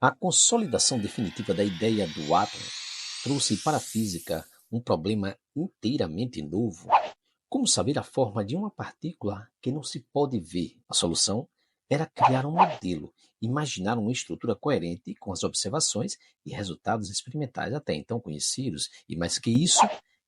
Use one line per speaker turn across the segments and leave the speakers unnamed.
A consolidação definitiva da ideia do átomo trouxe para a física um problema inteiramente novo. Como saber a forma de uma partícula que não se pode ver? A solução era criar um modelo, imaginar uma estrutura coerente com as observações e resultados experimentais até então conhecidos, e mais que isso,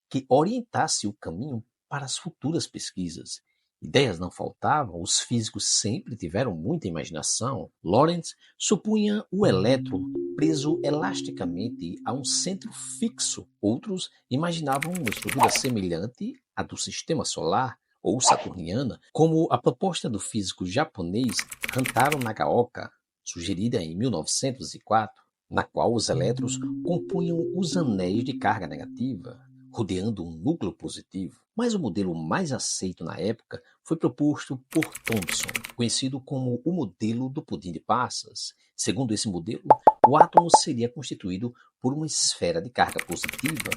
que orientasse o caminho para as futuras pesquisas. Ideias não faltavam, os físicos sempre tiveram muita imaginação. Lorentz supunha o elétron preso elasticamente a um centro fixo. Outros imaginavam uma estrutura semelhante à do sistema solar ou saturniana, como a proposta do físico japonês Hantaro Nagaoka, sugerida em 1904, na qual os elétrons compunham os anéis de carga negativa, rodeando um núcleo positivo. Mas o modelo mais aceito na época foi proposto por Thomson, conhecido como o modelo do pudim de passas. Segundo esse modelo, o átomo seria constituído por uma esfera de carga positiva,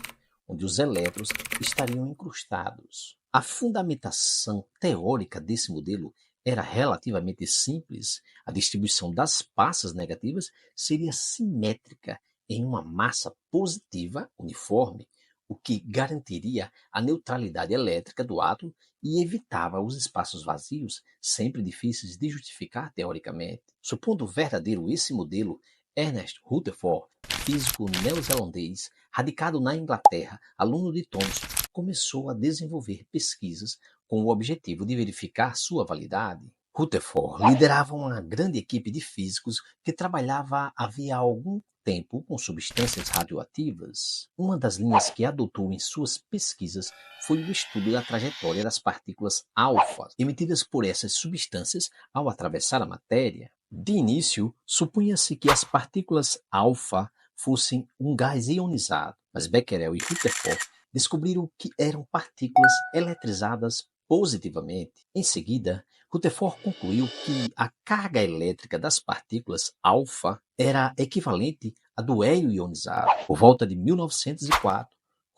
onde os elétrons estariam incrustados. A fundamentação teórica desse modelo era relativamente simples. A distribuição das passas negativas seria simétrica em uma massa positiva uniforme, o que garantiria a neutralidade elétrica do átomo e evitava os espaços vazios, sempre difíceis de justificar teoricamente. Supondo verdadeiro esse modelo, Ernest Rutherford, físico neozelandês, radicado na Inglaterra, aluno de Thomson, começou a desenvolver pesquisas com o objetivo de verificar sua validade. Rutherford liderava uma grande equipe de físicos que trabalhava havia algum tempo com substâncias radioativas. Uma das linhas que adotou em suas pesquisas foi o estudo da trajetória das partículas alfa emitidas por essas substâncias ao atravessar a matéria. De início, supunha-se que as partículas alfa fossem um gás ionizado, mas Becquerel e Rutherford descobriram que eram partículas eletrizadas positivamente. Em seguida, Rutherford concluiu que a carga elétrica das partículas alfa era equivalente à do hélio ionizado. Por volta de 1904,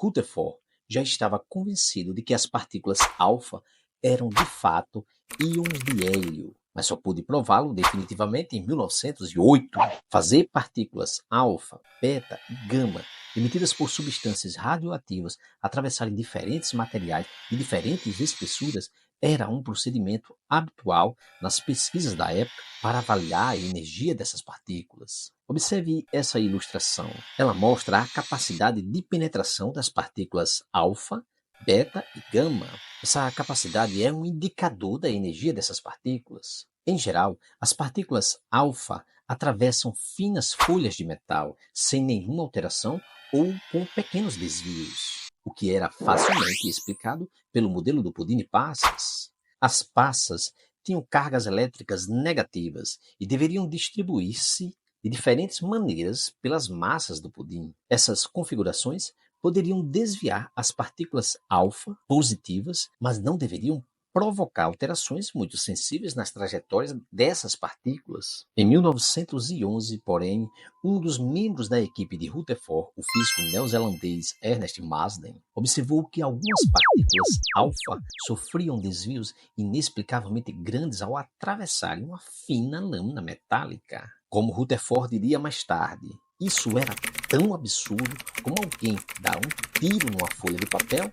Rutherford já estava convencido de que as partículas alfa eram de fato íons de hélio, mas só pôde prová-lo definitivamente em 1908. Fazer partículas alfa, beta e gama emitidas por substâncias radioativas atravessarem diferentes materiais de diferentes espessuras era um procedimento habitual nas pesquisas da época para avaliar a energia dessas partículas. Observe essa ilustração. Ela mostra a capacidade de penetração das partículas alfa, beta e gama. Essa capacidade é um indicador da energia dessas partículas. Em geral, as partículas alfa atravessam finas folhas de metal sem nenhuma alteração ou com pequenos desvios, o que era facilmente explicado pelo modelo do pudim de passas. As passas tinham cargas elétricas negativas e deveriam distribuir-se de diferentes maneiras pelas massas do pudim. Essas configurações poderiam desviar as partículas alfa positivas, mas não deveriam provocar alterações muito sensíveis nas trajetórias dessas partículas. Em 1911, porém, um dos membros da equipe de Rutherford, o físico neozelandês Ernest Marsden, observou que algumas partículas alfa sofriam desvios inexplicavelmente grandes ao atravessarem uma fina lâmina metálica. Como Rutherford diria mais tarde, isso era tão absurdo como alguém dar um tiro numa folha de papel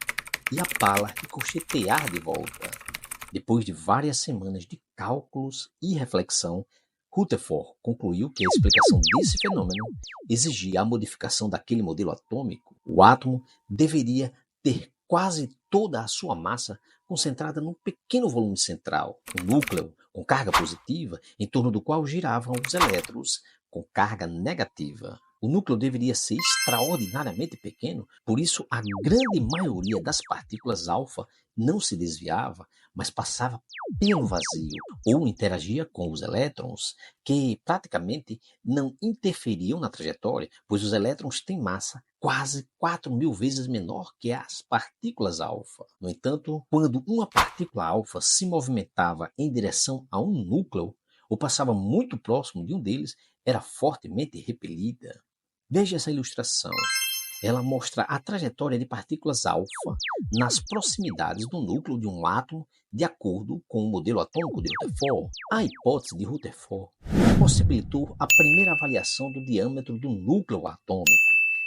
e a bala ricochetear de volta. Depois de várias semanas de cálculos e reflexão, Rutherford concluiu que a explicação desse fenômeno exigia a modificação daquele modelo atômico. O átomo deveria ter quase toda a sua massa concentrada num pequeno volume central, um núcleo com carga positiva, em torno do qual giravam os elétrons com carga negativa. O núcleo deveria ser extraordinariamente pequeno, por isso a grande maioria das partículas alfa não se desviava, mas passava pelo vazio ou interagia com os elétrons, que praticamente não interferiam na trajetória, pois os elétrons têm massa quase 4.000 vezes menor que as partículas alfa. No entanto, quando uma partícula alfa se movimentava em direção a um núcleo ou passava muito próximo de um deles, era fortemente repelida. Veja essa ilustração. Ela mostra a trajetória de partículas alfa nas proximidades do núcleo de um átomo de acordo com o modelo atômico de Rutherford. A hipótese de Rutherford possibilitou a primeira avaliação do diâmetro do núcleo atômico,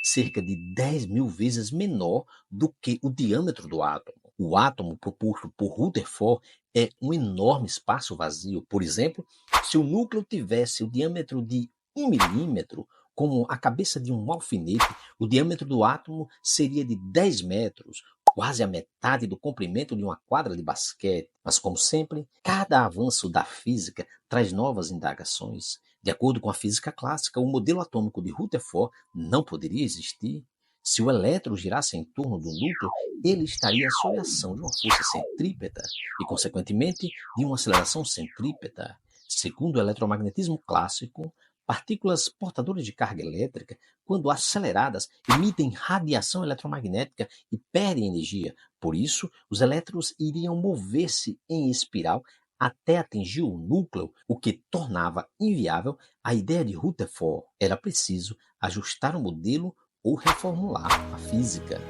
cerca de 10.000 vezes menor do que o diâmetro do átomo. O átomo proposto por Rutherford é um enorme espaço vazio. Por exemplo, se o núcleo tivesse o diâmetro de 1 milímetro, como a cabeça de um alfinete, o diâmetro do átomo seria de 10 metros, quase a metade do comprimento de uma quadra de basquete. Mas, como sempre, cada avanço da física traz novas indagações. De acordo com a física clássica, o modelo atômico de Rutherford não poderia existir. Se o elétron girasse em torno do núcleo, ele estaria sob a ação de uma força centrípeta e, consequentemente, de uma aceleração centrípeta. Segundo o eletromagnetismo clássico, partículas portadoras de carga elétrica, quando aceleradas, emitem radiação eletromagnética e perdem energia. Por isso, os elétrons iriam mover-se em espiral até atingir o núcleo, o que tornava inviável a ideia de Rutherford. Era preciso ajustar o modelo ou reformular a física.